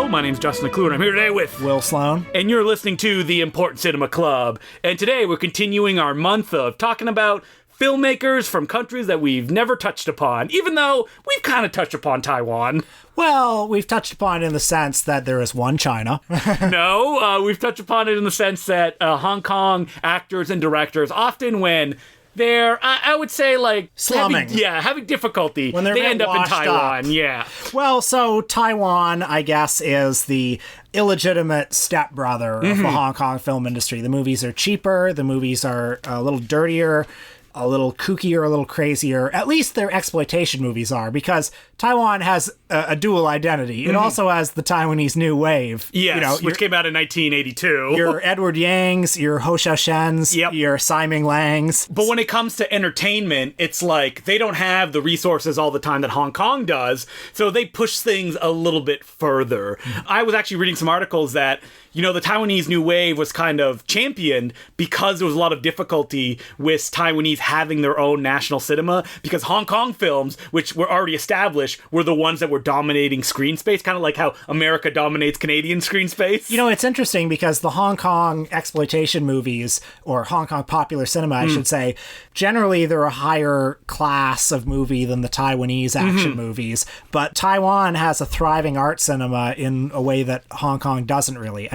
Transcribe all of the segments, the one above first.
My name's Justin McClure, and I'm here today with Will Sloan. And you're listening to the Important Cinema Club. And today we're continuing our month of talking about filmmakers from countries that we've never touched upon, even though we've kind of touched upon Taiwan. Well, we've touched upon it in the sense that there is one China. No, we've touched upon it in the sense that Hong Kong actors and directors, often when they're, I would say, like... slumming. Having difficulty. When they end up in Taiwan, up. yeah. Well, so Taiwan, I guess, is the illegitimate stepbrother of the Hong Kong film industry. The movies are cheaper, the movies are a little dirtier, a little kookier, a little crazier. At least their exploitation movies are, because Taiwan has a dual identity. It also has the Taiwanese New Wave. Yes, which came out in 1982. Your Edward Yang's, your Ho Xiaoshen's, your Simon Lang's. But when it comes to entertainment, it's like they don't have the resources all the time that Hong Kong does, so they push things a little bit further. I was actually reading some articles that, you know, the Taiwanese New Wave was kind of championed because there was a lot of difficulty with Taiwanese having their own national cinema, because Hong Kong films, which were already established, were the ones that were dominating screen space, kind of like how America dominates Canadian screen space. You know, it's interesting because the Hong Kong exploitation movies, or Hong Kong popular cinema, I should say, generally they're a higher class of movie than the Taiwanese action movies, but Taiwan has a thriving art cinema in a way that Hong Kong doesn't really.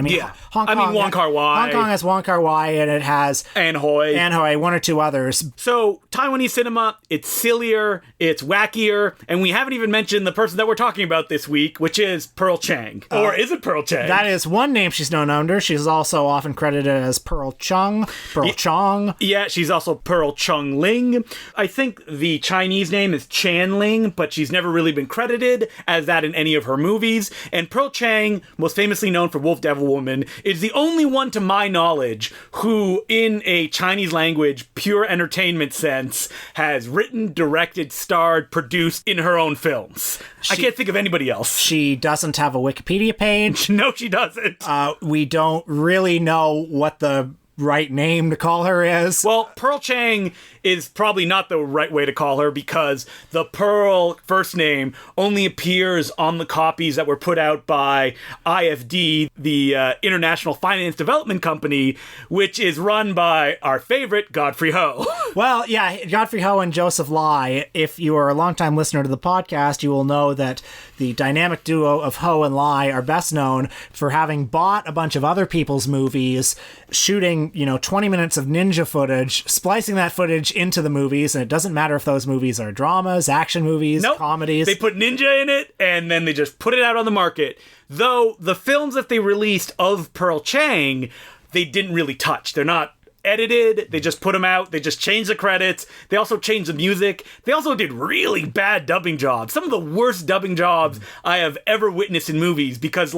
Hong Kong, Wong Kar-wai. Hong Kong has Wong Kar-wai, and it has An Hoi, one or two others. So Taiwanese cinema, it's sillier, it's wackier, and we haven't even mentioned the person that we're talking about this week, which is Pearl Chang. Or is it Pearl Chang? That is one name she's known under. She's also often credited as Pearl Chung, Pearl Chong. Yeah, she's also Pearl Chung Ling. I think the Chinese name is Chan Ling, but she's never really been credited as that in any of her movies. And Pearl Chang, most famously known for Wolf Devil Woman, is the only one to my knowledge who, in a Chinese language, pure entertainment sense, has written, directed, starred, produced in her own films. I can't think of anybody else. She doesn't have a Wikipedia page. No, she doesn't. We don't really know what the right name to call her is. Well, Pearl Chang is probably not the right way to call her, because the Pearl first name only appears on the copies that were put out by IFD, the International Finance Development Company, which is run by our favorite Godfrey Ho. Well, yeah, Godfrey Ho and Joseph Lai. If you are a longtime listener to the podcast, you will know that the dynamic duo of Ho and Lai are best known for having bought a bunch of other people's movies, shooting, 20 minutes of ninja footage, splicing that footage into the movies, and it doesn't matter if those movies are dramas, action movies, comedies. They put ninja in it, and then they just put it out on the market. Though the films that they released of Pearl Chang, they didn't really touch. They're not edited, they just put them out, they just changed the credits, they also changed the music, they also did really bad dubbing jobs, some of the worst dubbing jobs I have ever witnessed in movies, because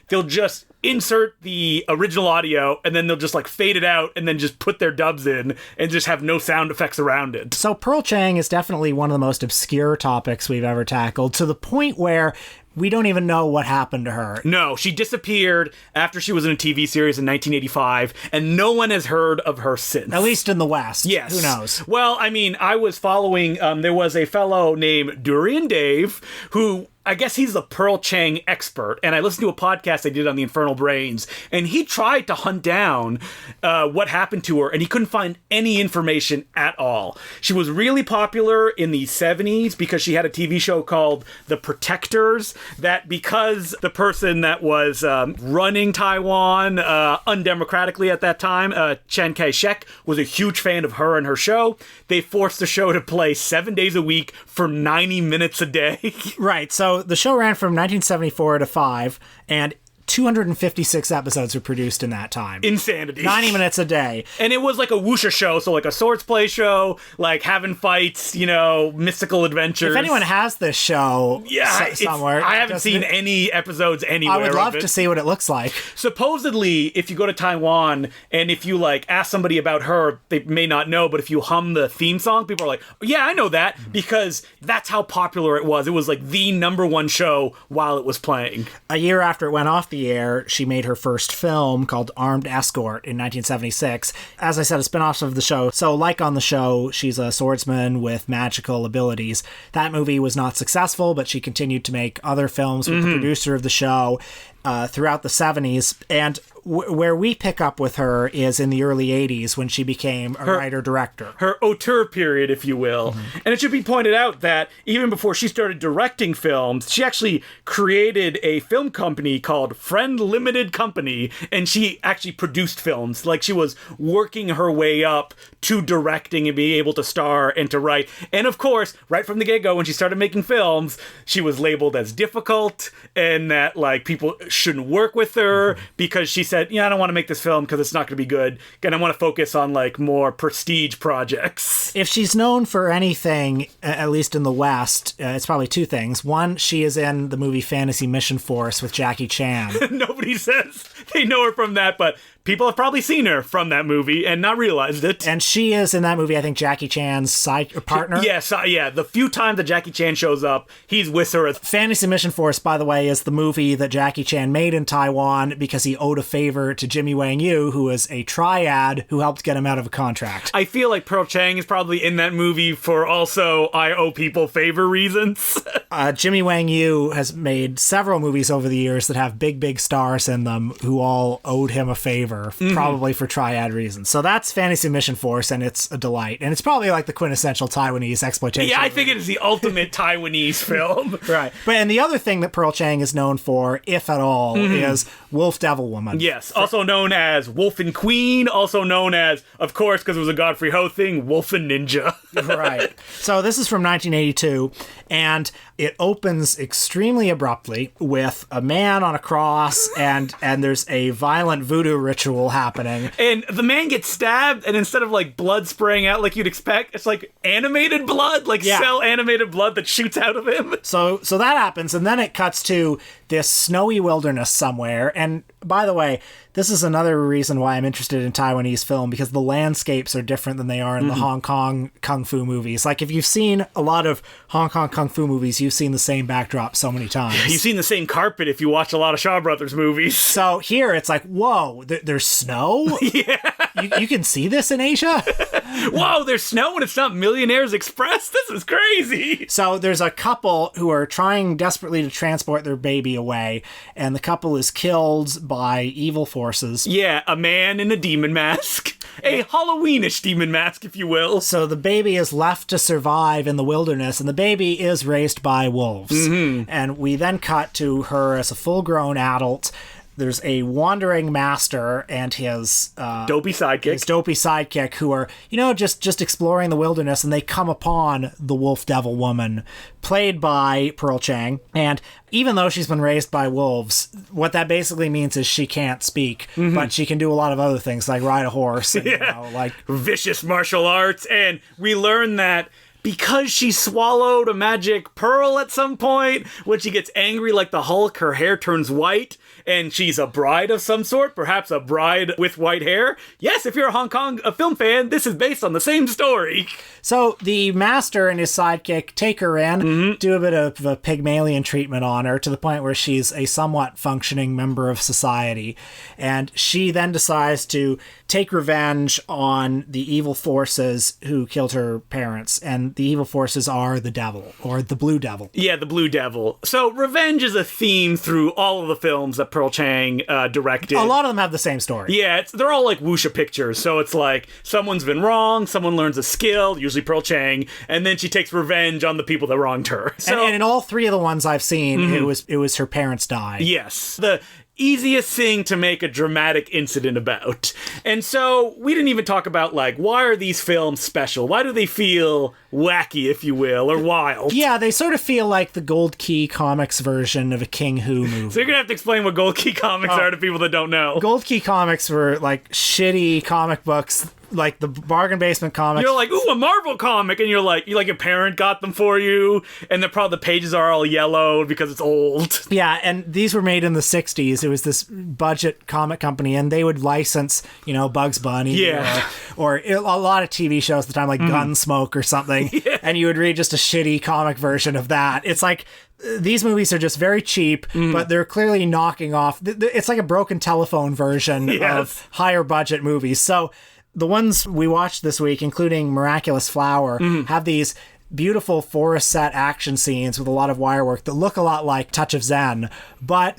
they'll just insert the original audio and then they'll just fade it out and then just put their dubs in and just have no sound effects around it. So Pearl Chang is definitely one of the most obscure topics we've ever tackled, to the point where we don't even know what happened to her. No, she disappeared after she was in a TV series in 1985, and no one has heard of her since. At least in the West. Yes. Who knows? Well, I was following, there was a fellow named Durian Dave, who, I guess he's the Pearl Chang expert, and I listened to a podcast they did on the Infernal Brains, and he tried to hunt down what happened to her, and he couldn't find any information at all. She was really popular in the 70s because she had a TV show called The Protectors, that because the person that was running Taiwan undemocratically at that time, Chiang Kai-shek, was a huge fan of her and her show, they forced the show to play 7 days a week for 90 minutes a day. Right, so the show ran from 1974 to 5, and 256 episodes were produced in that time. Insanity. 90 minutes a day. And it was like a wuxia show, so like a swords play show, like having fights, mystical adventures. If anyone has this show somewhere... I haven't seen any episodes anywhere. I would love to see what it looks like. Supposedly, if you go to Taiwan, and if you ask somebody about her, they may not know, but if you hum the theme song, people are like, yeah, I know that, because that's how popular it was. It was like the #1 show while it was playing. A year after it went off the year, she made her first film called Armed Escort in 1976. As I said, a spin-off of the show. So like on the show, she's a swordsman with magical abilities. That movie was not successful, but she continued to make other films with the producer of the show throughout the 70s. And where we pick up with her is in the early 80s when she became a writer-director. Her auteur period, if you will. And it should be pointed out that even before she started directing films, she actually created a film company called Friend Limited Company, and she actually produced films. Like, she was working her way up to directing and being able to star and to write. And of course, right from the get-go, when she started making films, she was labeled as difficult and that, like, people shouldn't work with her because she said, I don't want to make this film because it's not going to be good, and I want to focus on like more prestige projects. If she's known for anything, at least in the West, it's probably two things. One, she is in the movie Fantasy Mission Force with Jackie Chan. Nobody says they know her from that, but people have probably seen her from that movie and not realized it. And she is in that movie, I think, Jackie Chan's partner. Yes, yeah. The few times that Jackie Chan shows up, he's with her. Fantasy Mission Force, by the way, is the movie that Jackie Chan made in Taiwan because he owed a favor to Jimmy Wang Yu, who was a triad who helped get him out of a contract. I feel like Pearl Chang is probably in that movie for also I owe people favor reasons. Jimmy Wang Yu has made several movies over the years that have big stars in them who all owed him a favor, probably for triad reasons. So that's Fantasy Mission Force, and it's a delight. And it's probably like the quintessential Taiwanese exploitation. Yeah, I think it is the ultimate Taiwanese film. Right. And the other thing that Pearl Chang is known for, if at all, is Wolf Devil Woman. Yes, also known as Wolf and Queen, also known as, of course, because it was a Godfrey Ho thing, Wolf and Ninja. Right. So this is from 1982, and it opens extremely abruptly with a man on a cross, and there's a violent voodoo ritual happening. And the man gets stabbed, and instead of like blood spraying out like you'd expect, it's like animated blood, like cell animated blood that shoots out of him. So that happens, and then it cuts to this snowy wilderness somewhere. And by the way, this is another reason why I'm interested in Taiwanese film, because the landscapes are different than they are in the Hong Kong kung fu movies. Like, if you've seen a lot of Hong Kong kung fu movies, you've seen the same backdrop so many times. You've seen the same carpet if you watch a lot of Shaw Brothers movies. So here it's like, whoa, there's snow? Yeah. You can see this in Asia? Whoa, there's snow and it's not Millionaires Express? This is crazy. So there's a couple who are trying desperately to transport their baby away, and the couple is killed by evil forces. Yeah, a man in a demon mask. A Halloweenish demon mask, if you will. So the baby is left to survive in the wilderness, and the baby is raised by wolves. And we then cut to her as a full-grown adult. There's a wandering master and his dopey sidekick who are, just exploring the wilderness, and they come upon the Wolf Devil Woman, played by Pearl Chang. And even though she's been raised by wolves, what that basically means is she can't speak, but she can do a lot of other things, like ride a horse and, like vicious martial arts. And we learn that because she swallowed a magic pearl at some point, when she gets angry like the Hulk, her hair turns white, and she's a bride of some sort, perhaps a bride with white hair. Yes, if you're a Hong Kong film fan, this is based on the same story. So the master and his sidekick take her in, do a bit of a Pygmalion treatment on her, to the point where she's a somewhat functioning member of society. And she then decides to take revenge on the evil forces who killed her parents. And the evil forces are the devil, or the Blue Devil. Yeah, the Blue Devil. So revenge is a theme through all of the films that Pearl Chang directed. A lot of them have the same story. Yeah, they're all like wuxia pictures. So it's like someone's been wrong, someone learns a skill, usually Pearl Chang, and then she takes revenge on the people that wronged her. So, and in all three of the ones I've seen, it was her parents died. Yes. The easiest thing to make a dramatic incident about. And so we didn't even talk about, like, why are these films special? Why do they feel wacky, if you will, or wild? Yeah, they sort of feel like the Gold Key Comics version of a King Hu movie. So you're going to have to explain what Gold Key Comics are to people that don't know. Gold Key Comics were like shitty comic books like the bargain basement comics. You're like, ooh, a Marvel comic, and you're like your parent got them for you, and the pages are all yellow because it's old. Yeah, and these were made in the 60s. It was this budget comic company, and they would license, Bugs Bunny or a lot of TV shows at the time, like Gunsmoke or something, and you would read just a shitty comic version of that. It's like, these movies are just very cheap, but they're clearly knocking off. It's like a broken telephone version of higher budget movies. So the ones we watched this week, including Miraculous Flower, have these beautiful forest set action scenes with a lot of wire work that look a lot like Touch of Zen, but,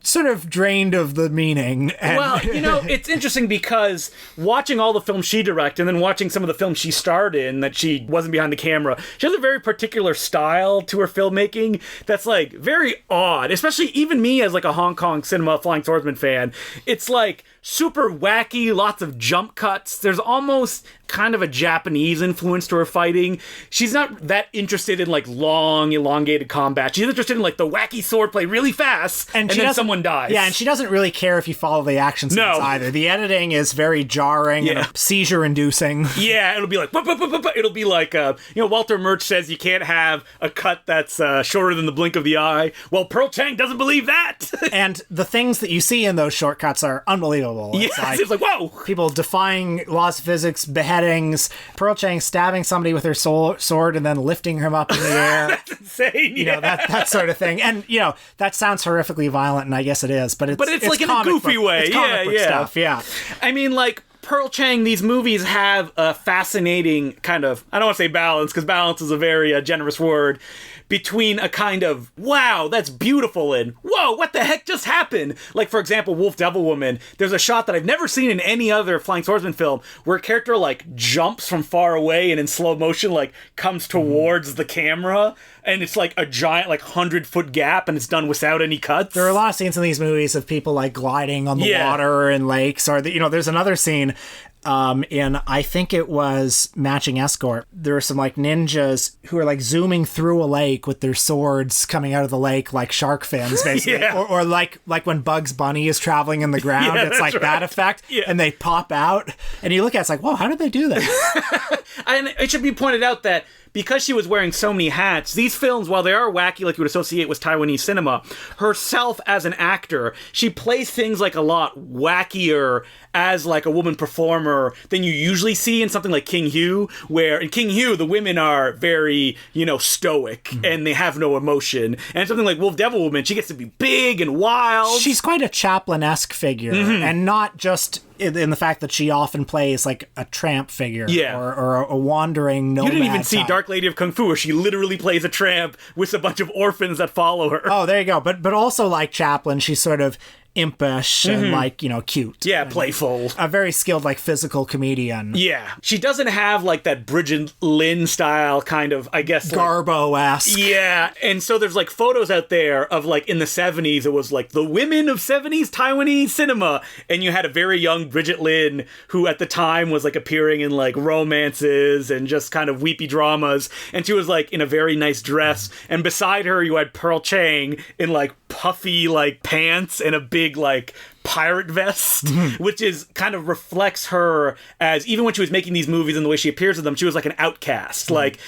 sort of drained of the meaning. Well, it's interesting because watching all the films she directed and then watching some of the films she starred in that she wasn't behind the camera, she has a very particular style to her filmmaking that's, like, very odd, especially even me as, like, a Hong Kong cinema Flying Swordsman fan. It's, like, super wacky, lots of jump cuts. There's almost kind of a Japanese influence to her fighting. She's not that interested in, like, long, elongated combat. She's interested in, like, the wacky swordplay really fast, and then someone dies. Yeah, and she doesn't really care if you follow the action scenes either. The editing is very jarring and seizure-inducing. Yeah, it'll be like, it'll be like, Walter Murch says you can't have a cut that's shorter than the blink of the eye. Well, Pearl Chang doesn't believe that. And the things that you see in those shortcuts are unbelievable. It's like, whoa! People defying laws of physics, beheadings, Pearl Chang stabbing somebody with her sword and then lifting him up in the air. That's insane. That sort of thing. And, that sounds horrifically violent, and I guess it is, but it's like in a goofy way. It's comic book stuff, yeah. I mean, like, Pearl Chang, these movies have a fascinating kind of, I don't want to say balance, because balance is a very generous word, between a kind of, wow, that's beautiful, and whoa, what the heck just happened? Like, for example, Wolf Devil Woman, there's a shot that I've never seen in any other Flying Swordsman film where a character, like, jumps from far away and in slow motion, like, comes towards the camera, and it's like a giant, like, 100-foot gap, and it's done without any cuts. There are a lot of scenes in these movies of people, like, gliding on the water in lakes, or, there's another scene in, I think it was Matching Escort. There are some, like, ninjas who are, like, zooming through a lake with their swords coming out of the lake like shark fins, basically. Or like when Bugs Bunny is traveling in the ground, it's like that effect, and they pop out, and you look at it, it's like, whoa, how did they do that? And it should be pointed out that because she was wearing so many hats, these films, while they are wacky like you would associate with Taiwanese cinema, herself as an actor, she plays things like a lot wackier as like a woman performer than you usually see in something like King Hu, where in King Hu, the women are very, stoic and they have no emotion. And something like Wolf Devil Woman, she gets to be big and wild. She's quite a Chaplin-esque figure, and not just in the fact that she often plays like a tramp figure or a wandering nomad. You didn't even see type. Dark Lady of Kung Fu, where she literally plays a tramp with a bunch of orphans that follow her. Oh, there you go. But also like Chaplin, she's sort of impish and like, cute. Yeah, playful. A very skilled, like, physical comedian. Yeah. She doesn't have, like, that Bridget Lynn style kind of, I guess, Garbo-esque. Yeah. And so there's, like, photos out there of, like, in the 70s, it was, like, the women of 70s Taiwanese cinema. And you had a very young Bridget Lynn, who at the time was, like, appearing in, like, romances and just kind of weepy dramas. And she was, like, in a very nice dress. And beside her, you had Pearl Chang in, like, puffy, like, pants and a big, like, pirate vest, which is kind of reflects her as, even when she was making these movies and the way she appears in them, she was like an outcast. Like,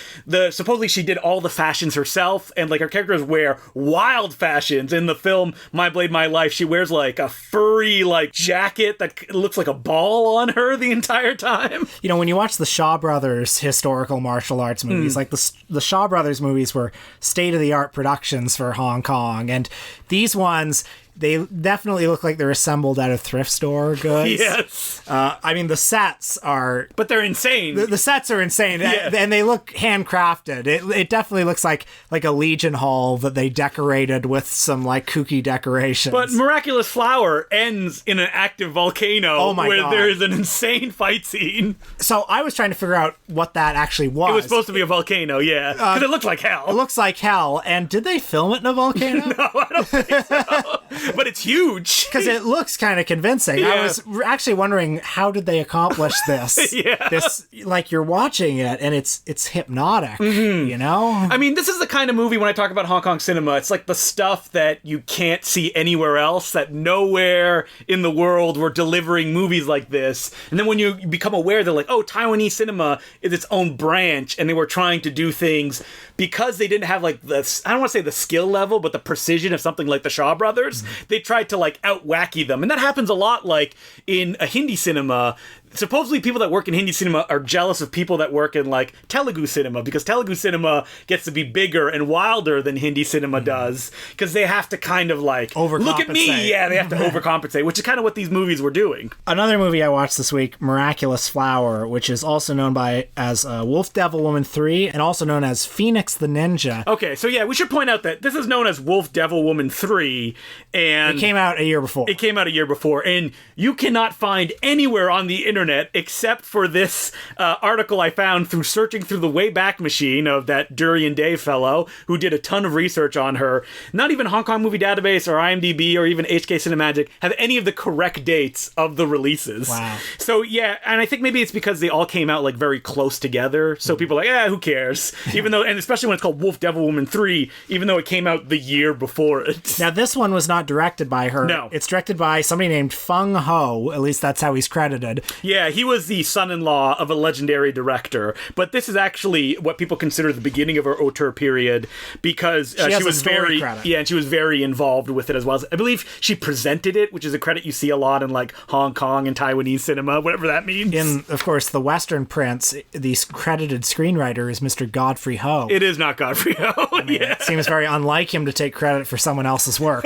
supposedly she did all the fashions herself, and like her characters wear wild fashions. In the film My Blade, My Life, she wears like a furry like jacket that looks like a ball on her the entire time. When you watch the Shaw Brothers historical martial arts movies, like the Shaw Brothers movies were state-of-the-art productions for Hong Kong, and these ones, they definitely look like they're assembled out of thrift store goods. Yes. I mean, the sets are... But they're insane. The sets are insane, and they look handcrafted. It definitely looks like a Legion Hall that they decorated with some, like, kooky decorations. But Miraculous Flower ends in an active volcano where God. there is an insane fight scene. So I was trying to figure out what that actually was. It was supposed to be a volcano, yeah. Because it looked like hell. It looks like hell. And did they film it in a volcano? No, I don't think so. but it's huge. Because it looks kind of convincing. Yeah. I was actually wondering, how did they accomplish this? Yeah. This, like, you're watching it and it's hypnotic, you know? I mean, this is the kind of movie, when I talk about Hong Kong cinema, it's like the stuff that you can't see anywhere else, that nowhere in the world were delivering movies like this. And then when you become aware, they're like, oh, Taiwanese cinema is its own branch, and they were trying to do things because they didn't have, like, I don't want to say the skill level, but the precision of something like the Shaw Brothers. They tried to, like, out-wacky them. And that happens a lot, like, in a Hindi cinema. Supposedly people that work in Hindi cinema are jealous of people that work in, like, Telugu cinema, because Telugu cinema gets to be bigger and wilder than Hindi cinema does, because they have to kind of, like, look at me. Yeah, they have to overcompensate, which is kind of what these movies were doing. Another movie I watched this week, Miraculous Flower, which is also known as Wolf Devil Woman 3, and also known as Phoenix the Ninja. Okay, so yeah, we should point out that this is known as Wolf Devil Woman 3, and it came out a year before. And you cannot find anywhere on the internet except for this article I found through searching through the Wayback Machine of that Durian Day fellow who did a ton of research on her. Not even Hong Kong Movie Database or IMDb or even HK Cinemagic have any of the correct dates of the releases. Wow. So yeah, and I think maybe it's because they all came out, like, very close together. So people are like, who cares? Even though, and especially when it's called Wolf Devil Woman 3, even though it came out the year before it. Now, this one was not directed by her. No. It's directed by somebody named Feng Ho. At least that's how he's credited. Yeah, he was the son-in-law of a legendary director. But this is actually what people consider the beginning of her auteur period, because she was very credit. Yeah, and she was very involved with it as well. I believe she presented it, which is a credit you see a lot in, like, Hong Kong and Taiwanese cinema, whatever that means. In, of course, The Western Prince, the credited screenwriter is Mr. Godfrey Ho. It is not Godfrey Ho. It seems very unlike him to take credit for someone else's work.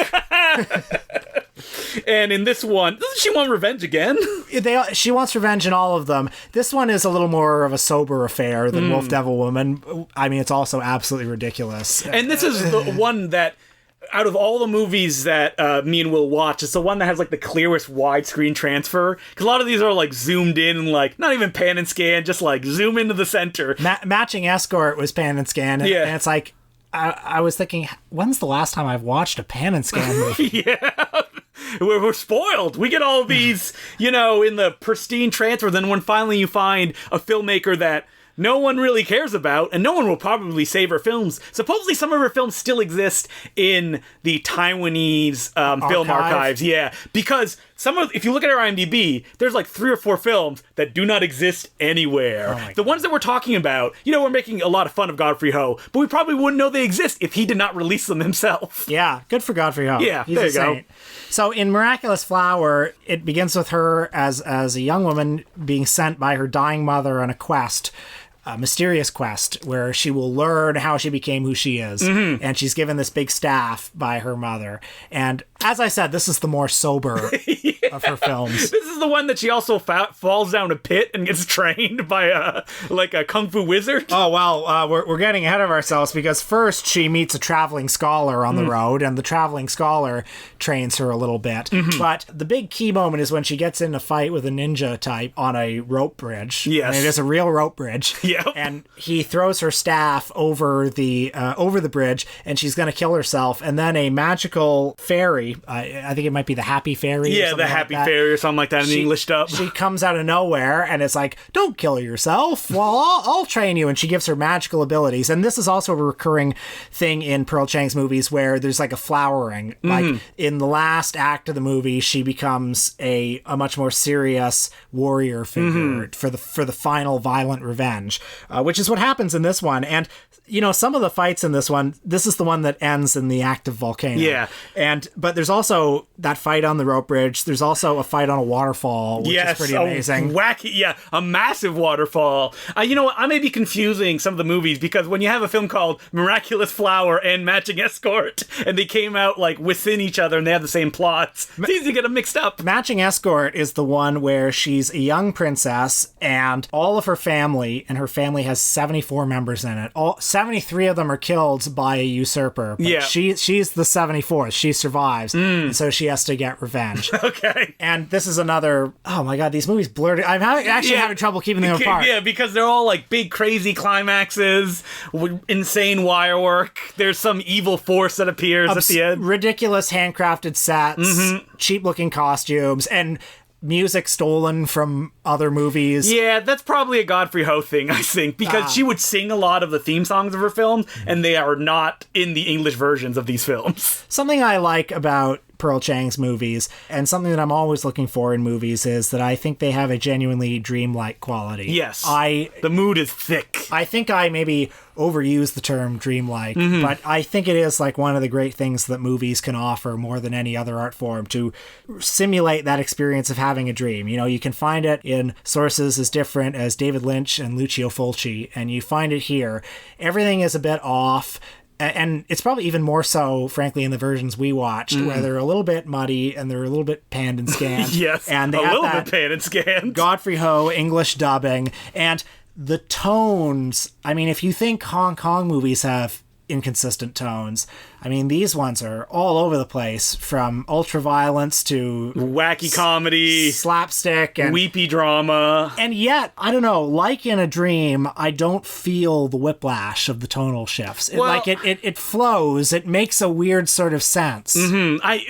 And in this one, doesn't she want revenge again? She wants revenge in all of them. This one is a little more of a sober affair than Wolf Devil Woman. I mean, it's also absolutely ridiculous. And this is the one that, out of all the movies that me and Will watch, it's the one that has, like, the clearest widescreen transfer. Because a lot of these are, like, zoomed in and, like, not even pan and scan, just, like, zoom into the center. Matching Escort was pan and scan. And it's like, I was thinking, when's the last time I've watched a pan and scan movie? Yeah. We're spoiled. We get all these, in the pristine transfer. Then when finally you find a filmmaker that no one really cares about, and no one will probably save her films. Supposedly some of her films still exist in the Taiwanese film archives. Yeah, because if you look at her IMDb, there's like 3 or 4 films that do not exist anywhere. The ones that we're talking about, we're making a lot of fun of Godfrey Ho, but we probably wouldn't know they exist if he did not release them himself. Yeah, good for Godfrey Ho. Yeah, He's there you go. So in Miraculous Flower, it begins with her as a young woman being sent by her dying mother on a quest, a mysterious quest where she will learn how she became who she is. Mm-hmm. And she's given this big staff by her mother. And as I said, this is the more sober of her films. This is the one that she also falls down a pit and gets trained by a kung fu wizard. Oh, well, we're getting ahead of ourselves, because first she meets a traveling scholar on the road, and the traveling scholar trains her a little bit. Mm-hmm. But the big key moment is when she gets in a fight with a ninja type on a rope bridge. Yes. And it is a real rope bridge. Yep. And he throws her staff over the bridge, and she's going to kill herself. And then a magical fairy, I think it might be the Happy Fairy. Yeah, the Happy Fairy or something like that in the English dub. She comes out of nowhere, and it's like, don't kill yourself. Well, I'll train you. And she gives her magical abilities. And this is also a recurring thing in Pearl Chang's movies, where there's like a flowering. Mm-hmm. Like in the last act of the movie, she becomes a much more serious warrior figure for the final violent revenge. Which is what happens in this one. And, some of the fights in this one, this is the one that ends in the active volcano. Yeah. But there's also that fight on the rope bridge. There's also a fight on a waterfall, which is pretty amazing. Wacky, a massive waterfall. You know what? I may be confusing some of the movies, because when you have a film called Miraculous Flower and Matching Escort, and they came out like within each other and they have the same plots, it's easy to get them mixed up. Matching Escort is the one where she's a young princess, and all of her family, and her family has 74 members in it. 73 of them are killed by a usurper. But she's the 74th. She survives. And so she has to get revenge. Okay. Right. And this is another, oh my God, these movies blurred. I'm having trouble keeping them apart. Yeah, because they're all like big, crazy climaxes, insane wire work. There's some evil force that appears at the end. Ridiculous handcrafted sets, cheap-looking costumes, and music stolen from other movies. Yeah, that's probably a Godfrey Ho thing, I think, because she would sing a lot of the theme songs of her films, and they are not in the English versions of these films. Something I like about Pearl Chang's movies, and something that I'm always looking for in movies, is that I think they have a genuinely dreamlike quality. Yes. The mood is thick. I think I maybe overuse the term dreamlike, but I think it is like one of the great things that movies can offer more than any other art form, to simulate that experience of having a dream. You know, you can find it in sources as different as David Lynch and Lucio Fulci, and you find it here. Everything is a bit off. And it's probably even more so, frankly, in the versions we watched, where they're a little bit muddy and they're a little bit panned and scanned. Yes, and they a have little that bit panned and scanned. Godfrey Ho English dubbing. And the tones, I mean, if you think Hong Kong movies have inconsistent tones, I mean, these ones are all over the place, from ultra-violence to wacky comedy, slapstick, and weepy drama. And yet, I don't know, like in a dream, I don't feel the whiplash of the tonal shifts. It flows. It makes a weird sort of sense.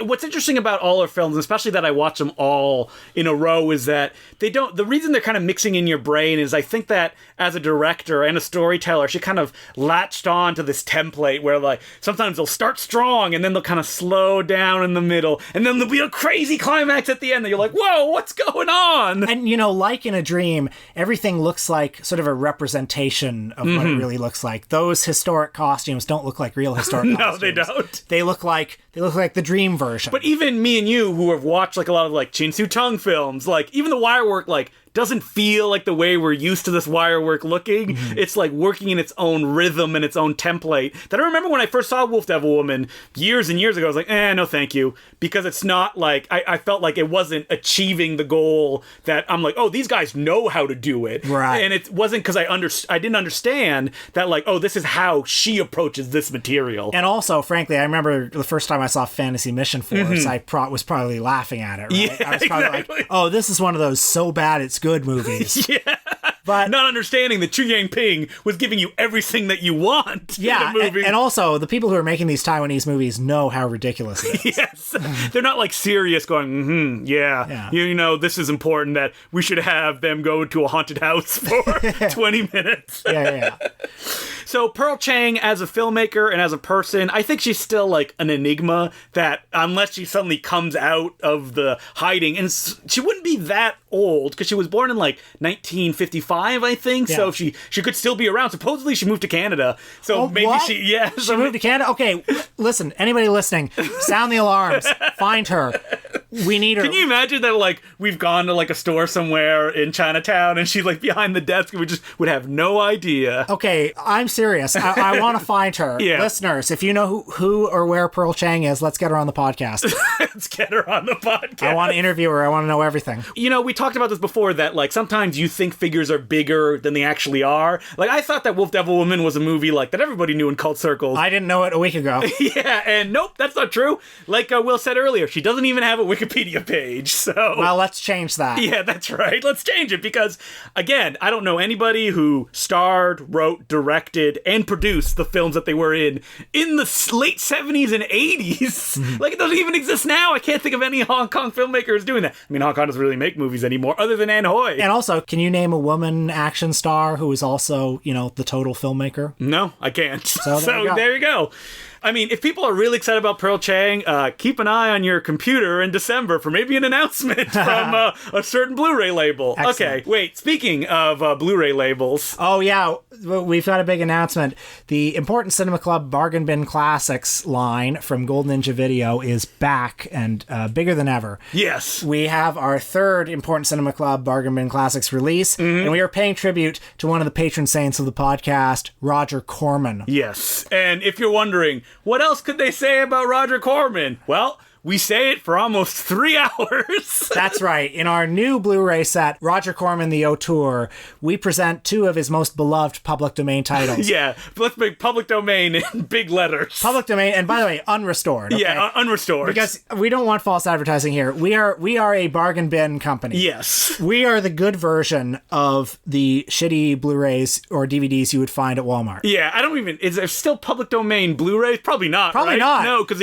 What's interesting about all her films, especially that I watch them all in a row, is that they don't. The reason they're kind of mixing in your brain is I think that as a director and a storyteller, she kind of latched on to this template where, like, sometimes they'll start strong and then they'll kind of slow down in the middle, and then there'll be a crazy climax at the end that you're like, whoa, what's going on? And, you know, like in a dream, everything looks like sort of a representation of what it really looks like. Those historic costumes don't look like real historic costumes. No, they don't. They look like the dream version. But even me and you, who have watched like a lot of like Chin Soo Tung films, like even the wire work, like, doesn't feel like the way we're used to this wire work looking. It's like working in its own rhythm and its own template. That I remember when I first saw Wolf Devil Woman years and years ago, I was like, no thank you. Because it's not like, I felt like it wasn't achieving the goal that I'm like, oh, these guys know how to do it. Right. And it wasn't because I didn't understand that, like, oh, this is how she approaches this material. And also, frankly, I remember the first time I saw Fantasy Mission Force, I was probably laughing at it, right? Yeah, I was probably like, oh, this is one of those so bad it's good movies. Yeah. But not understanding that Chu Yang Ping was giving you everything that you want in a movie. And also, the people who are making these Taiwanese movies know how ridiculous it is. Yes. They're not like serious going, yeah. You know, this is important that we should have them go to a haunted house for 20 minutes. Yeah. So Pearl Chang, as a filmmaker and as a person, I think she's still like an enigma that unless she suddenly comes out of the hiding, and she wouldn't be that old because she was born in like 1955, I think. Yeah. So she could still be around. Supposedly she moved to Canada. So maybe what? she moved to Canada? Okay, listen, anybody listening, sound the alarms. Find her. We need her. Can you imagine that, like, we've gone to like a store somewhere in Chinatown and she's like behind the desk and we just would have no idea. Okay, I'm serious. I want to find her. Yeah. Listeners, if you know who or where Pearl Chang is, let's get her on the podcast. Let's get her on the podcast. I want to interview her. I want to know everything. You know, we talked about this before, that like sometimes you think figures are bigger than they actually are. Like, I thought that Wolf Devil Woman was a movie like that everybody knew in cult circles. I didn't know it a week ago. Yeah, and nope, that's not true. Like Will said earlier, she doesn't even have a Wikipedia page. So, well, let's change that. Yeah, that's right. Let's change it because, again, I don't know anybody who starred, wrote, directed, and produced the films that they were in the late 70s and 80s. Like, it doesn't even exist now. I can't think of any Hong Kong filmmakers doing that. I mean, Hong Kong doesn't really make movies anymore, other than Anne Hui. And also, can you name a woman action star who is also, you know, the total filmmaker? No, I can't. So there you go. I mean, if people are really excited about Pearl Chang, keep an eye on your computer in December for maybe an announcement from a certain Blu-ray label. Excellent. Okay, wait, speaking of Blu-ray labels. Oh, yeah, we've got a big announcement. The Important Cinema Club Bargain Bin Classics line from Gold Ninja Video is back and bigger than ever. Yes. We have our third Important Cinema Club Bargain Bin Classics release, and we are paying tribute to one of the patron saints of the podcast, Roger Corman. Yes, and if you're wondering, what else could they say about Roger Corman? Well, we say it for almost 3 hours. That's right. In our new Blu-ray set, Roger Corman, The Auteur, we present 2 of his most beloved public domain titles. Yeah, let's make public domain in big letters. Public domain, and by the way, unrestored. Okay? Yeah, unrestored. Because we don't want false advertising here. We are a bargain bin company. Yes. We are the good version of the shitty Blu-rays or DVDs you would find at Walmart. Yeah, I don't even... Is there still public domain Blu-rays? Probably not, Probably right? not. No, because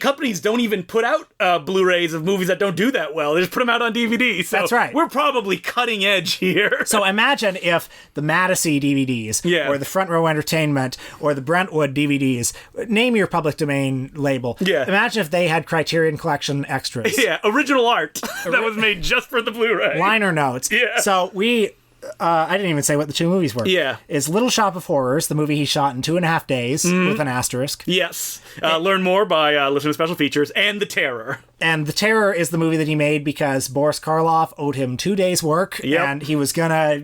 companies don't even put out Blu-rays of movies that don't do that well. They just put them out on DVD. So That's right. We're probably cutting edge here. So imagine if the Madison DVDs, or the Front Row Entertainment, or the Brentwood DVDs, name your public domain label. Yeah. Imagine if they had Criterion Collection extras. Yeah, original art that was made just for the Blu-ray. Liner notes. Yeah. So we... I didn't even say what the 2 movies were. Yeah. It's Little Shop of Horrors, the movie he shot in 2.5 days, with an asterisk. Yes. Learn more by listening to special features. And The Terror. And The Terror is the movie that he made because Boris Karloff owed him 2 days' work, and he was gonna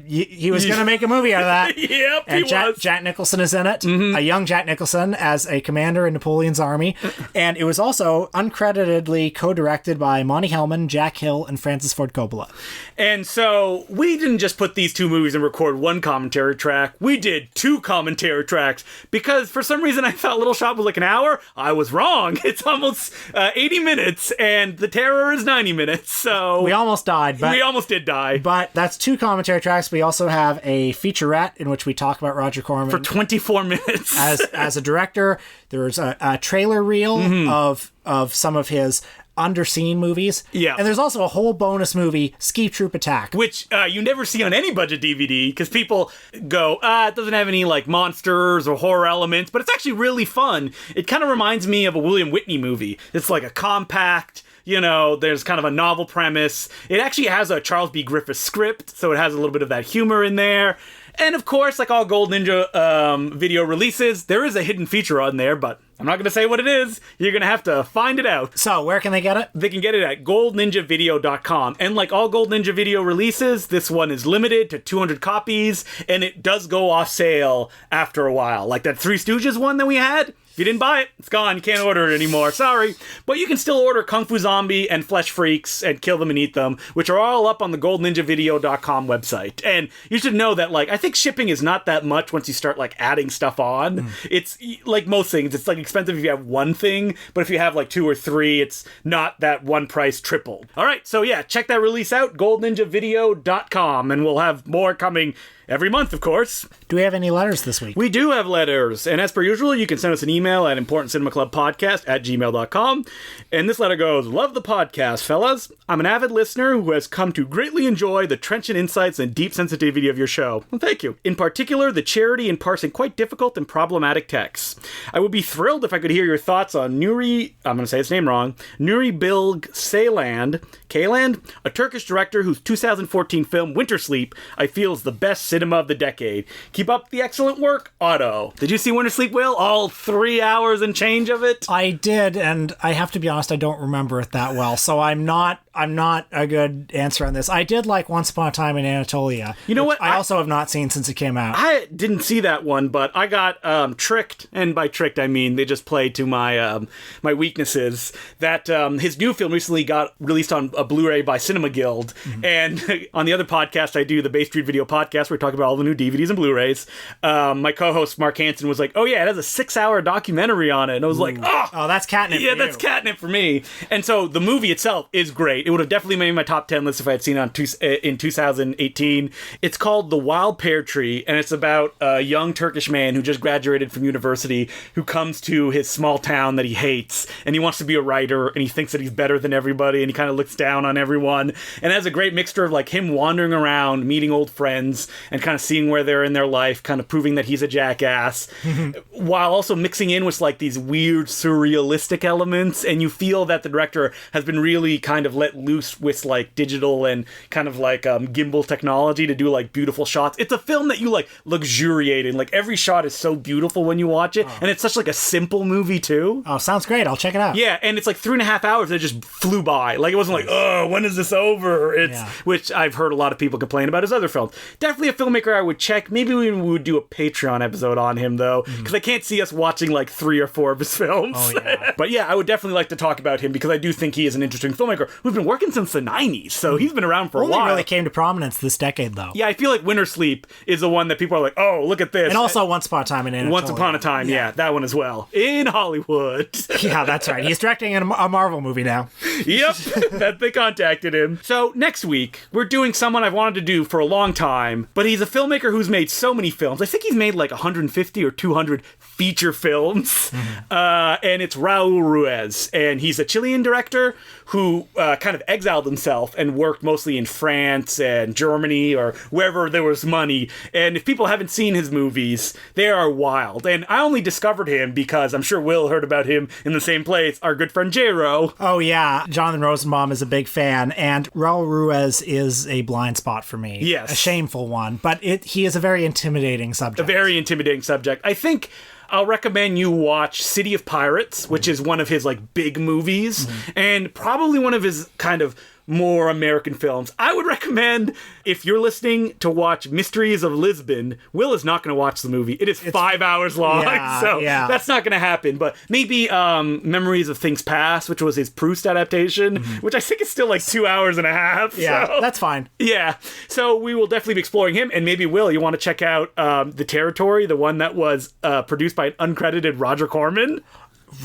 make a movie out of that. Yep, and he was. Jack Nicholson is in it, a young Jack Nicholson as a commander in Napoleon's army, and it was also uncreditedly co-directed by Monty Hellman, Jack Hill, and Francis Ford Coppola. And so we didn't just put these 2 movies and record 1 commentary track. We did 2 commentary tracks because for some reason I thought Little Shop was like an hour. I was wrong. It's almost 80 minutes. And The Terror is 90 minutes, so... We almost died, but... We almost did die. But that's 2 commentary tracks. We also have a featurette in which we talk about Roger Corman. For 24 minutes. as a director. There's a trailer reel of some of his underseen movies. Yeah. And there's also a whole bonus movie, Ski Troop Attack. Which you never see on any budget DVD, because people go, it doesn't have any, like, monsters or horror elements, but it's actually really fun. It kind of reminds me of a William Whitney movie. It's like a compact... there's kind of a novel premise. It actually has a Charles B. Griffith script, so it has a little bit of that humor in there. And of course, like all Gold Ninja video releases, there is a hidden feature on there, but I'm not going to say what it is. You're going to have to find it out. So, where can they get it? They can get it at goldninjavideo.com. And like all Gold Ninja video releases, this one is limited to 200 copies, and it does go off sale after a while. Like that Three Stooges one that we had. If you didn't buy it, it's gone. You can't order it anymore. Sorry. But you can still order Kung Fu Zombie and Flesh Freaks and Kill Them and Eat Them, which are all up on the goldninjavideo.com website. And you should know that, like, I think shipping is not that much once you start, like, adding stuff on. It's, like most things, it's, like, expensive if you have one thing, but if you have, like, 2 or 3, it's not that one price triple. All right, so yeah, check that release out, goldninjavideo.com, and we'll have more coming every month, of course. Do we have any letters this week? We do have letters. And as per usual, you can send us an email at importantcinemaclubpodcast@gmail.com. And this letter goes, "Love the podcast, fellas. I'm an avid listener who has come to greatly enjoy the trenchant insights and deep sensitivity of your show. Well, thank you. In particular, the charity in parsing quite difficult and problematic texts. I would be thrilled if I could hear your thoughts on Nuri, I'm going to say his name wrong, Nuri Bilge Ceylan, a Turkish director whose 2014 film Winter Sleep I feel is the best cinema of the decade. Keep up the excellent work, Otto." Did you see Winter Sleep, Will? All 3 hours and change of it? I did, and I have to be honest, I don't remember it that well, so I'm not a good answer on this. I did like Once Upon a Time in Anatolia. You know what? I also have not seen since it came out. I didn't see that one, but I got tricked, and by tricked I mean they just played to my my weaknesses. That his new film recently got released on a Blu-ray by Cinema Guild, and on the other podcast I do, the Bay Street Video Podcast, where we talk about all the new DVDs and Blu-rays. My co-host Mark Hansen was like, "Oh yeah, it has a 6-hour documentary on it," and I was like, "Oh, that's catnip." Yeah, for you. that's catnip for me." And so the movie itself is great. It would have definitely made my top 10 list if I had seen it in 2018. It's called The Wild Pear Tree, and it's about a young Turkish man who just graduated from university, who comes to his small town that he hates, and he wants to be a writer, and he thinks that he's better than everybody, and he kind of looks down on everyone, and it has a great mixture of like him wandering around, meeting old friends, and kind of seeing where they're in their life, kind of proving that he's a jackass, while also mixing in with like these weird surrealistic elements, and you feel that the director has been really kind of let loose with like digital and kind of like gimbal technology to do like beautiful shots. It's a film that you like luxuriate in. Like every shot is so beautiful when you watch it, and it's such like a simple movie too. Oh, sounds great. I'll check it out. Yeah, and it's like 3.5 hours that just flew by. Like it wasn't like, oh, when is this over? Which I've heard a lot of people complain about his other films. Definitely a filmmaker I would check. Maybe we would do a Patreon episode on him though, because I can't see us watching like 3 or 4 of his films. Oh, yeah. But yeah, I would definitely like to talk about him because I do think he is an interesting filmmaker who's been working since the 90s, so he's been around for a while. Only really came to prominence this decade though. Yeah, I feel like Winter Sleep is the one that people are like, oh, look at this. And also Once Upon a Time in Anatolia. Once Upon a Time, yeah, that one as well. In Hollywood. Yeah, that's right. He's directing a Marvel movie now. Yep, that they contacted him. So next week, we're doing someone I've wanted to do for a long time, but he's a filmmaker who's made so many films. I think he's made like 150 or 200 feature films, and it's Raul Ruiz, and he's a Chilean director who kind of exiled himself and worked mostly in France and Germany or wherever there was money. And if people haven't seen his movies, they are wild. And I only discovered him because I'm sure Will heard about him in the same place, our good friend J-Ro. Oh yeah, Jonathan Rosenbaum is a big fan, and Raul Ruiz is a blind spot for me. Yes. A shameful one, but he is a very intimidating subject. A very intimidating subject. I think I'll recommend you watch City of Pirates, which is one of his like big movies, and probably one of his kind of more American films. I would recommend, if you're listening, to watch Mysteries of Lisbon. Will is not going to watch the movie. It's 5 hours long, so that's not going to happen. But maybe Memories of Things Past, which was his Proust adaptation, which I think is still like 2 hours and a half. Yeah, so. that's fine. Yeah, so we will definitely be exploring him, and maybe, Will, you want to check out The Territory, the one that was produced by an uncredited Roger Corman?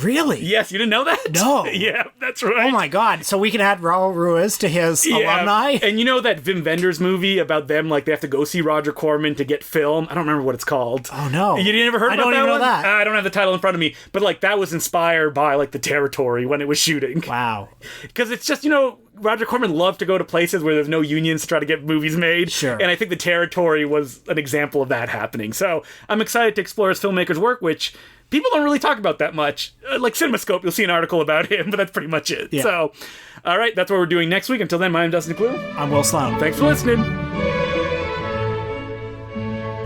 Really? Yes, you didn't know that? No. Yeah, that's right. Oh my God. So we can add Raul Ruiz to his alumni? And you know that Wim Wenders movie about them, like they have to go see Roger Corman to get film? I don't remember what it's called. Oh no. You never heard about that one? I don't even know that. I don't have the title in front of me, but like that was inspired by like The Territory when it was shooting. Wow. Because it's just, Roger Corman loved to go to places where there's no unions to try to get movies made. Sure. And I think The Territory was an example of that happening. So I'm excited to explore his filmmaker's work, which people don't really talk about that much. Like CinemaScope, you'll see an article about him, but that's pretty much it. Yeah. So, all right, that's what we're doing next week. Until then, my name's Dustin Clue. I'm Will Sloan. Thanks for listening.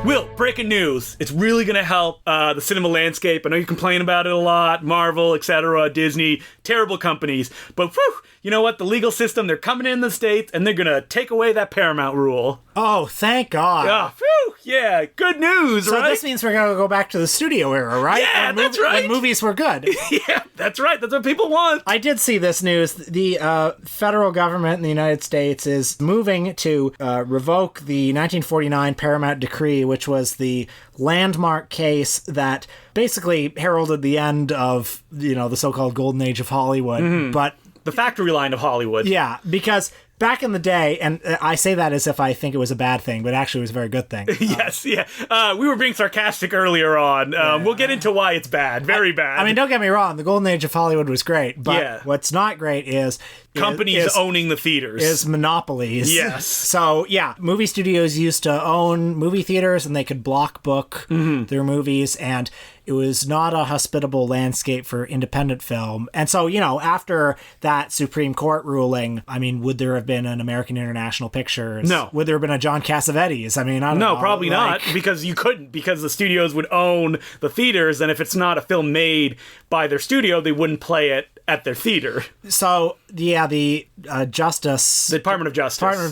Will, breaking news. It's really going to help the cinema landscape. I know you complain about it a lot. Marvel, etc., Disney, terrible companies. But whew, you know what? The legal system, they're coming in the States, and they're going to take away that Paramount rule. Oh, thank God. Oh, phew, yeah, good news, so right? So this means we're going to go back to the studio era, right? Yeah, that's right. When movies were good. Yeah, that's right. That's what people want. I did see this news. The federal government in the United States is moving to revoke the 1949 Paramount Decree, which was the landmark case that basically heralded the end of, the so-called golden age of Hollywood. But the factory line of Hollywood. Yeah, because back in the day, and I say that as if I think it was a bad thing, but actually it was a very good thing. Yes, yeah. We were being sarcastic earlier on. We'll get into why it's bad. Very bad. I mean, don't get me wrong. The golden age of Hollywood was great, but what's not great is companies owning the theaters. Is monopolies. Yes. So, yeah, movie studios used to own movie theaters, and they could block book their movies, and it was not a hospitable landscape for independent film. And so, after that Supreme Court ruling, I mean, would there have been an American International Pictures? No. Would there have been a John Cassavetes? I mean, I don't know. No, probably not, because you couldn't, because the studios would own the theaters, and if it's not a film made by their studio, they wouldn't play it at their theater. So, yeah, the Justice... The Department of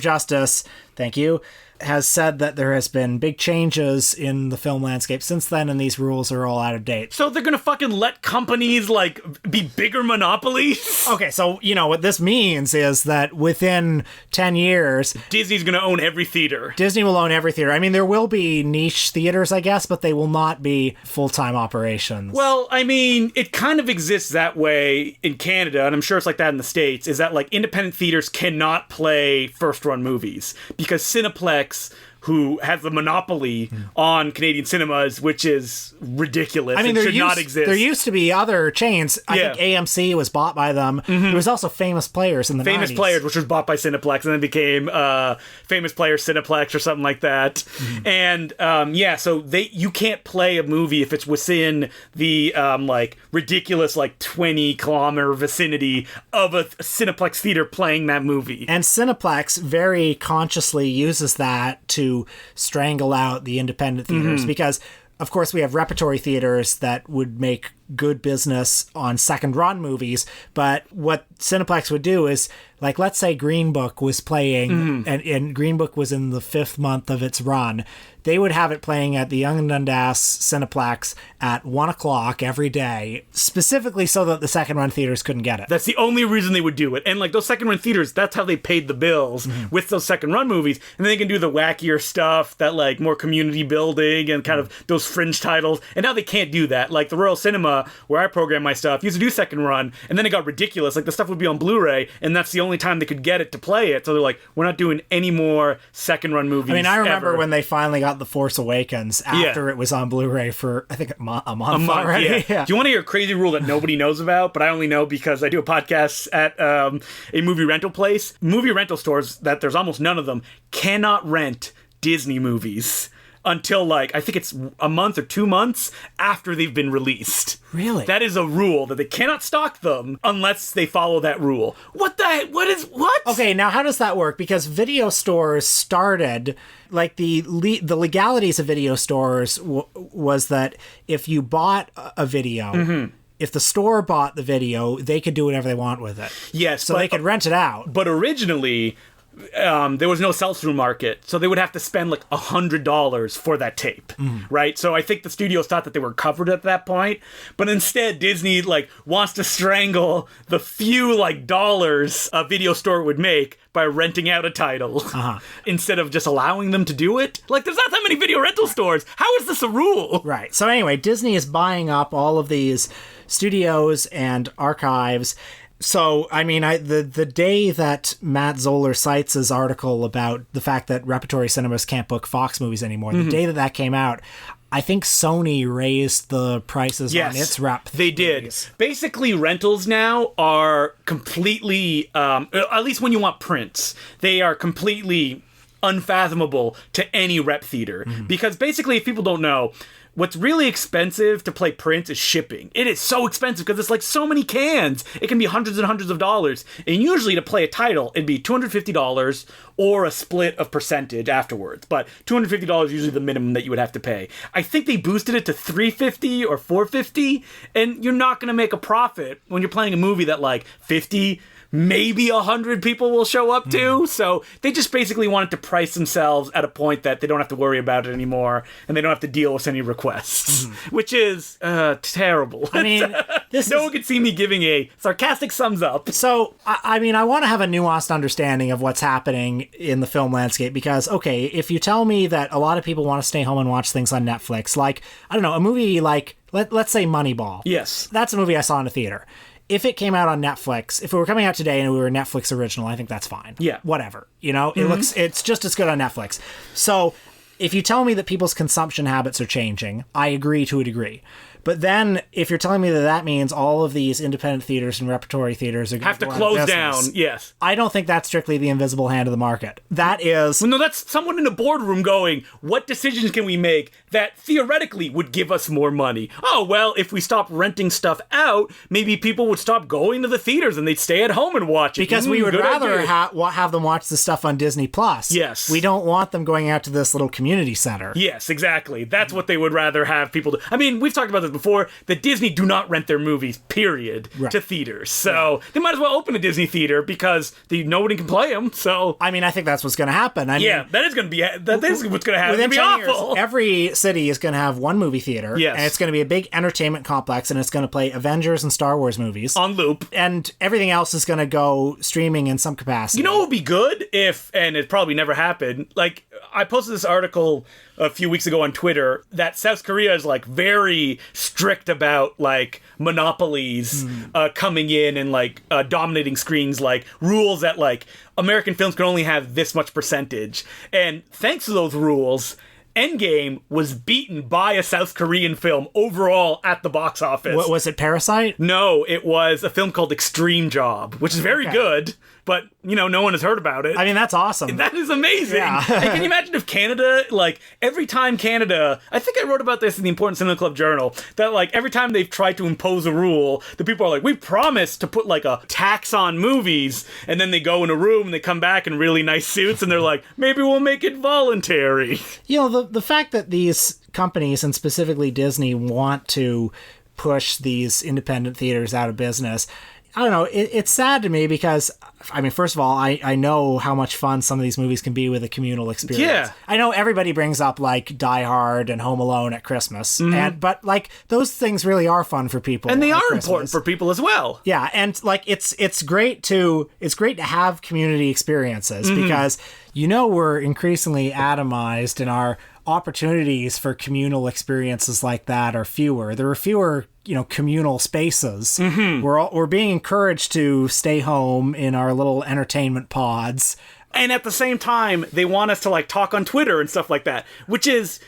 Justice. Thank you. Has said that there has been big changes in the film landscape since then, and these rules are all out of date. So they're gonna fucking let companies, be bigger monopolies? Okay, so, what this means is that within 10 years... Disney's gonna own every theater. Disney will own every theater. I mean, there will be niche theaters, I guess, but they will not be full-time operations. Well, I mean, it kind of exists that way in Canada, and I'm sure it's like that in the States, is that, independent theaters cannot play first-run movies, because Cineplex, who has the monopoly on Canadian cinemas, which is ridiculous. I mean, it should not exist. There used to be other chains. I think AMC was bought by them. There was also Famous Players in the 90s. Famous Players, which was bought by Cineplex, and then became Famous Players Cineplex or something like that. And so you can't play a movie if it's within the ridiculous 20-kilometer vicinity of a Cineplex theater playing that movie. And Cineplex very consciously uses that to strangle out the independent theaters because, of course, we have repertory theaters that would make good business on second run movies, but what Cineplex would do is, let's say Green Book was playing and Green Book was in the 5th month of its run. They would have it playing at the Yonge and Dundas Cineplex at 1:00 every day, specifically so that the second run theaters couldn't get it. That's the only reason they would do it. And those second run theaters, that's how they paid the bills with those second run movies. And then they can do the wackier stuff, that more community building and kind of those fringe titles. And now they can't do that. The Royal Cinema, where I program my stuff, used to do second run, and then it got ridiculous. The stuff would be on Blu-ray, and that's the only time they could get it to play it. So they're we're not doing any more second run movies. I mean, I remember ever. when they finally got The Force Awakens after it was on Blu-ray for, I think, a month already. Yeah. Do you want to hear a crazy rule that nobody knows about, but I only know because I do a podcast at a movie rental place? Movie rental stores, that there's almost none of them, cannot rent Disney movies until I think it's a month or 2 months after they've been released. Really? That is a rule that they cannot stock them unless they follow that rule. What? Okay, now how does that work? Because video stores started, the legalities of video stores was that if you bought a video, if the store bought the video, they could do whatever they want with it. Yes. So they could rent it out. But originally, there was no sell-through market, so they would have to spend $100 for that tape, right? So I think the studios thought that they were covered at that point, but instead Disney wants to strangle the few dollars a video store would make by renting out a title instead of just allowing them to do it. There's not that many video rental stores. How is this a rule? Right. So anyway, Disney is buying up all of these studios and archives. So, I mean, the day that Matt Zoller cites his article about the fact that repertory cinemas can't book Fox movies anymore, the day that came out, I think Sony raised the prices on its rep. They did. Basically, rentals now are completely, at least when you want prints, they are completely unfathomable to any rep theater. Because basically, if people don't know, what's really expensive to play prints is shipping. It is so expensive because it's so many cans. It can be hundreds and hundreds of dollars. And usually to play a title, it'd be $250 or a split of percentage afterwards. But $250 is usually the minimum that you would have to pay. I think they boosted it to $350 or $450, and you're not going to make a profit when you're playing a movie that 50, maybe 100 people will show up to. So they just basically wanted to price themselves at a point that they don't have to worry about it anymore, and they don't have to deal with any requests, which is terrible. I mean, no one could see me giving a sarcastic thumbs up. So, I mean, I want to have a nuanced understanding of what's happening in the film landscape because, okay, if you tell me that a lot of people want to stay home and watch things on Netflix, I don't know, a movie let's say Moneyball. Yes. That's a movie I saw in a theater. If it came out on Netflix, if it were coming out today and it were a Netflix original, I think that's fine. Yeah. Whatever. It's just as good on Netflix. So if you tell me that people's consumption habits are changing, I agree to a degree. But then, if you're telling me that means all of these independent theaters and repertory theaters are going have to close down, yes. I don't think that's strictly the invisible hand of the market. That is... Well, no, that's someone in a boardroom going, what decisions can we make that theoretically would give us more money? Oh, well, if we stop renting stuff out, maybe people would stop going to the theaters and they'd stay at home and watch it. Because we would rather have them watch the stuff on Disney+. Yes. We don't want them going out to this little community center. Yes, exactly. That's what they would rather have people do. I mean, we've talked about this before, that Disney do not rent their movies, period, to theaters. So they might as well open a Disney theater because nobody can play them. So I mean, I think that's what's going to happen. That is going to be what's going to happen. Within It'll be 10 awful. Years, every city is going to have one movie theater, and it's going to be a big entertainment complex, and it's going to play Avengers and Star Wars movies on loop, and everything else is going to go streaming in some capacity. You know what would be good if, and it probably never happened, I posted this article a few weeks ago on Twitter that South Korea is like very strict about like monopolies coming in and like dominating screens, like rules that like American films can only have this much percentage. And thanks to those rules, Endgame was beaten by a South Korean film overall at the box office. What was it, Parasite? No, it was a film called Extreme Job, which is very good, but, you know, no one has heard about it. I mean, that's awesome. That is amazing. Yeah. And can you imagine if Canada, like, every time Canada, I think I wrote about this in the Important Cinema Club Journal, that, like, every time they've tried to impose a rule, the people are like, we promise to put, like, a tax on movies, and then they go in a room and they come back in really nice suits, and they're like, maybe we'll make it voluntary. You know, the fact that these companies, and specifically Disney, want to push these independent theaters out of business, I don't know, it's sad to me because, I mean, first of all, I know how much fun some of these movies can be with a communal experience. Yeah. I know everybody brings up, like, Die Hard and Home Alone at Christmas, but, like, those things really are fun for people. And they at are Christmas. important for people as well. Yeah, and, like, it's great to have community experiences because, you know, we're increasingly atomized and our opportunities for communal experiences like that are fewer. There are fewer, you know, communal spaces. We're being encouraged to stay home in our little entertainment pods. And at the same time, they want us to, like, talk on Twitter and stuff like that, which is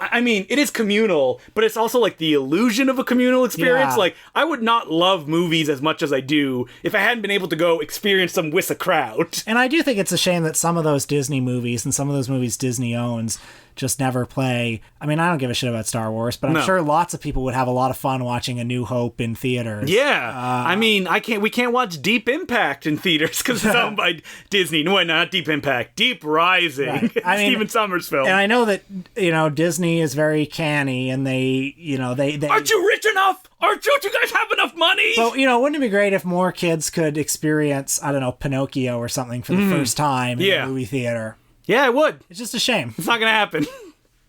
I mean, it is communal, but it's also, like, the illusion of a communal experience. Yeah. Like, I would not love movies as much as I do if I hadn't been able to go experience them with a crowd. And I do think it's a shame that some of those Disney movies and some of those movies Disney owns just never play. I mean, I don't give a shit about Star Wars, but I'm sure lots of people would have a lot of fun watching A New Hope in theaters. Yeah. I mean, we can't watch Deep Impact in theaters because it's owned by Disney. No, not Deep Impact. Deep Rising. Right. I mean, Stephen Sommers film. And I know that, you know, Disney is very canny and they, you know, they Aren't you rich enough? Don't you guys have enough money? Well, you know, wouldn't it be great if more kids could experience, I don't know, Pinocchio or something for the first time in a movie theater? Yeah, it would. It's just a shame. It's not going to happen.